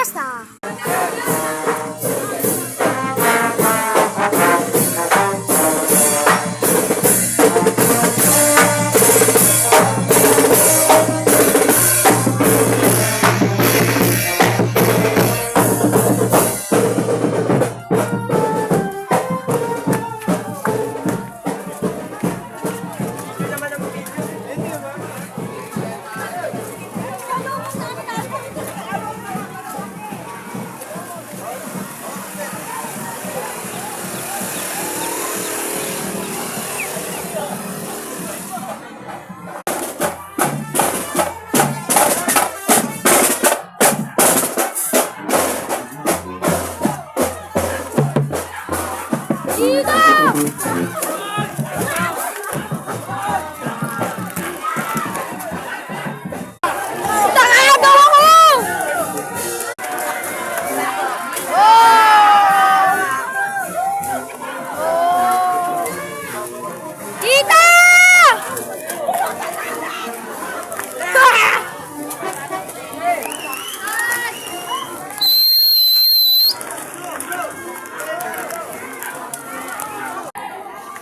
fiesta!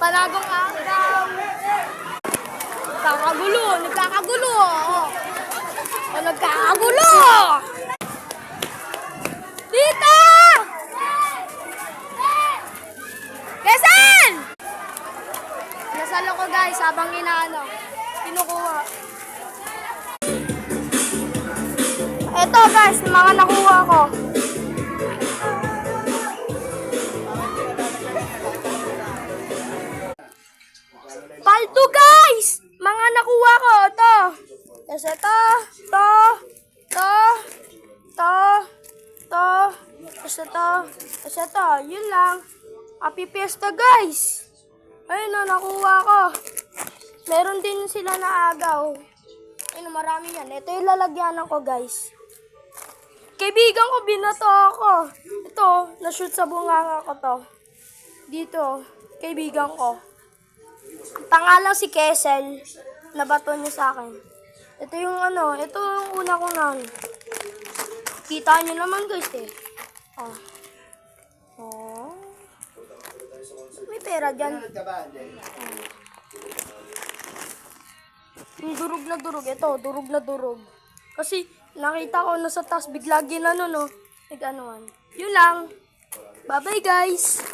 Panagong araw. Nagkakagulo. Nagkakagulo. Dito! Quezon! Nasalo ko guys habang kinukuha. Ito guys, mga nakuha ko. Paldo guys! Mga nakuha ko. Ito. Tapos ito. Tapos ito. Yun lang. Happy Fiesta guys. Ayun na, nakuha ko. Meron din sila na agaw. Ayun, marami yan. Ito yung lalagyanan ko guys. Kaibigan ko, binato ako. Ito, na-shoot sa bunganga ko to. Dito, kaibigan ko. Pangalan si Kessel. Nabato niya sa akin. Ito yung ito yung una kong kita niyo naman guys eh. May pera dyan. Yung durog na durog. Ito, durog na durog. Kasi nakita ko nasa taas bigla ginano no. Nag-anuan. Yun lang. Bye bye guys.